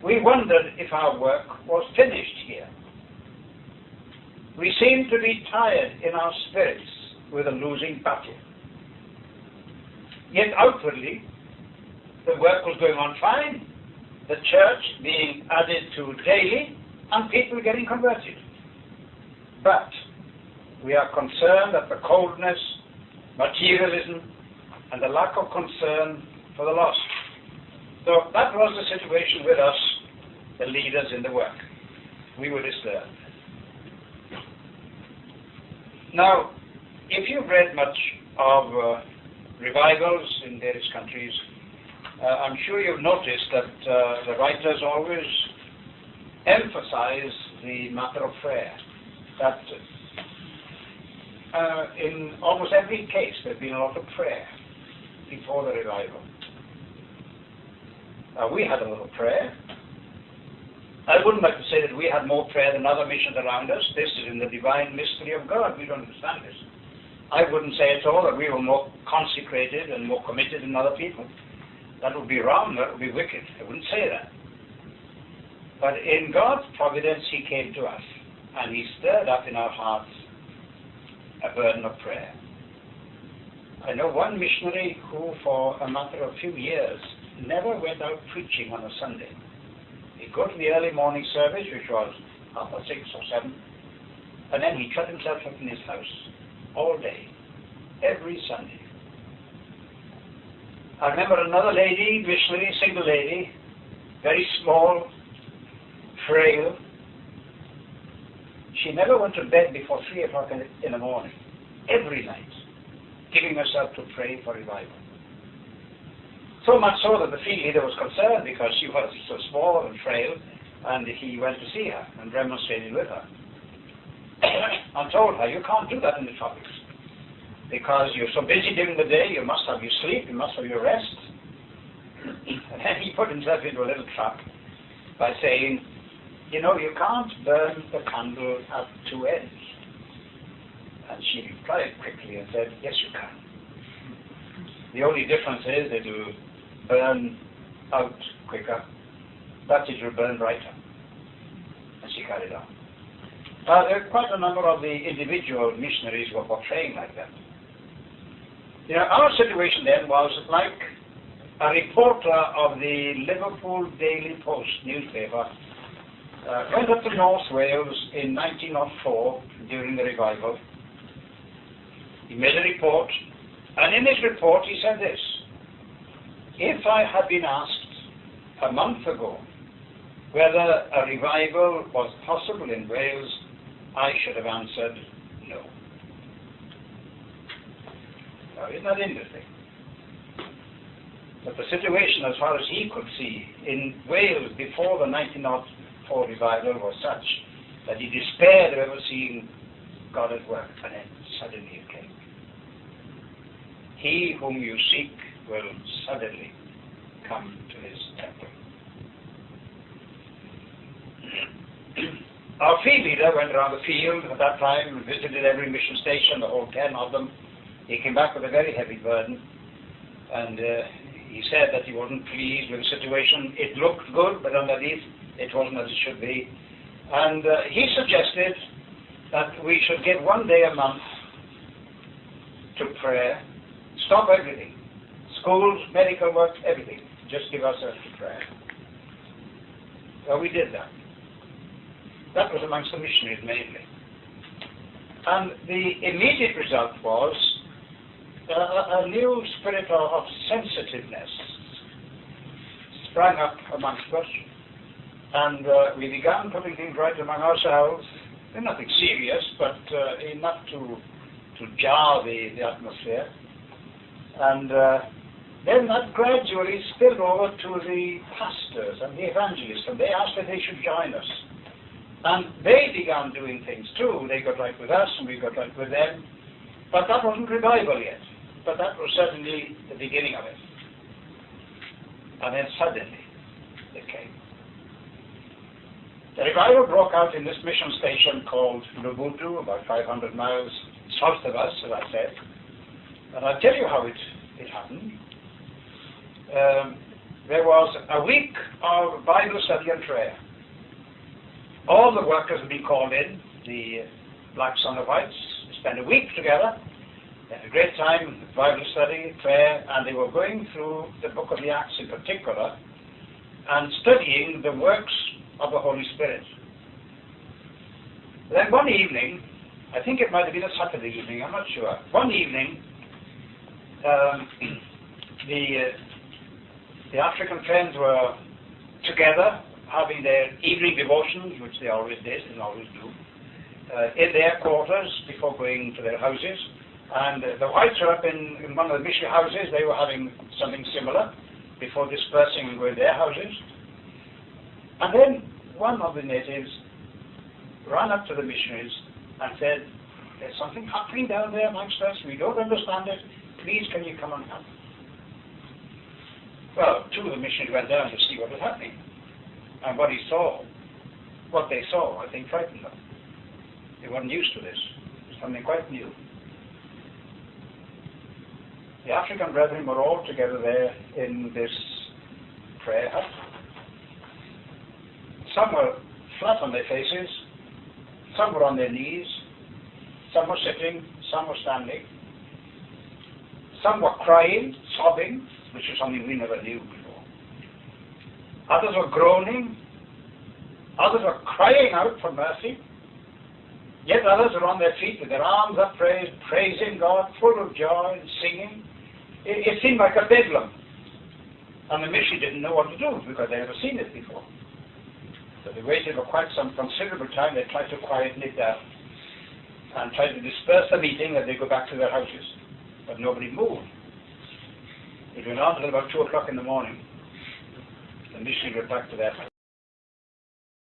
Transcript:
we wondered if our work was finished here. We seemed to be tired in our spirits with a losing battle. Yet outwardly, the work was going on fine, the church being added to daily, and people getting converted. But we are concerned at the coldness, materialism, and the lack of concern for the lost. So that was the situation with us, the leaders in the work. We were disturbed. Now, if you've read much of revivals in various countries, I'm sure you've noticed that the writers always emphasize the matter of prayer. That in almost every case there's been a lot of prayer before the revival. We had a little prayer. I wouldn't like to say that we had more prayer than other missions around us. This is in the divine mystery of God. We don't understand this. I wouldn't say at all that we were more consecrated and more committed than other people. That would be wrong. That would be wicked. I wouldn't say that. But in God's providence, He came to us, and He stirred up in our hearts a burden of prayer. I know one missionary who, for a matter of few years, never went out preaching on a Sunday. He'd go to the early morning service, which was 6 or 7, and then he'd shut himself up in his house all day, every Sunday. I remember another lady, missionary, single lady, very small, frail. She never went to bed before 3 o'clock in the morning, every night, giving herself to pray for revival. So much so that the field leader was concerned because she was so small and frail, and he went to see her and remonstrated with her and told her, you can't do that in the tropics because you're so busy during the day, you must have your sleep, you must have your rest. And then he put himself into a little trap by saying, you know, you can't burn the candle at two ends. And she replied quickly and said, yes, you can. The only difference is that you burn out quicker, but it will burn brighter. And she carried on. There are quite a number of the individual missionaries who were portraying like that. You know, our situation then was like a reporter of the Liverpool Daily Post newspaper went up to North Wales in 1904 during the revival. He made a report, and in his report he said this: if I had been asked a month ago whether a revival was possible in Wales, I should have answered no. Now, isn't that interesting? But the situation, as far as he could see, in Wales before the 1904 revival was such that he despaired of ever seeing God at work, and then suddenly it came. He whom you seek will suddenly come to his temple. Our field leader went around the field at that time and visited every mission station, the whole 10 of them. He came back with a very heavy burden, and he said that he wasn't pleased with the situation. It looked good, but underneath it wasn't as it should be. And he suggested that we should give 1 day a month to prayer. Stop everything. Schools, medical work, everything. Just give ourselves to prayer. So we did that. That was amongst the missionaries mainly. And the immediate result was a new spirit of sensitiveness sprang up amongst us. And we began putting things right among ourselves. Nothing serious, but enough to jar the atmosphere. And then that gradually spilled over to the pastors and the evangelists, and they asked if they should join us. And they began doing things too. They got right with us, and we got right with them. But that wasn't revival yet. But that was certainly the beginning of it. And then suddenly it came. The revival broke out in this mission station called Lubuntu, about 500 miles south of us, as I said. And I'll tell you how it happened. there was a week of Bible study and prayer. All the workers had been called in, the blacks and the whites, spent a week together. They had a great time, Bible study, prayer, and they were going through the book of the Acts in particular and studying the works of the Holy Spirit. Then one evening, I think it might have been a Saturday evening, I'm not sure. One evening, the African friends were together having their evening devotions, which they always did and always do, in their quarters before going to their houses. And the whites were up in one of the missionary houses. They were having something similar before dispersing and going to their houses. And then one of the natives ran up to the missionaries and said, "There's something happening down there amongst us. We don't understand it. Please, can you come and help?" Well, two of the missionaries went down to see what was happening. And what they saw, I think, frightened them. They weren't used to this. It was something quite new. The African brethren were all together there in this prayer hut. Some were flat on their faces, some were on their knees, some were sitting, some were standing. Some were crying, sobbing, which is something we never knew before. Others were groaning, others were crying out for mercy. Yet others were on their feet with their arms upraised, praising God, full of joy and singing. It seemed like a bedlam. And the missionary didn't know what to do because they never seen it before. So they waited for quite some considerable time. They tried to quieten it down and tried to disperse the meeting as they go back to their houses. But nobody moved. It went on until about 2 o'clock in the morning. The missionary went back to their house.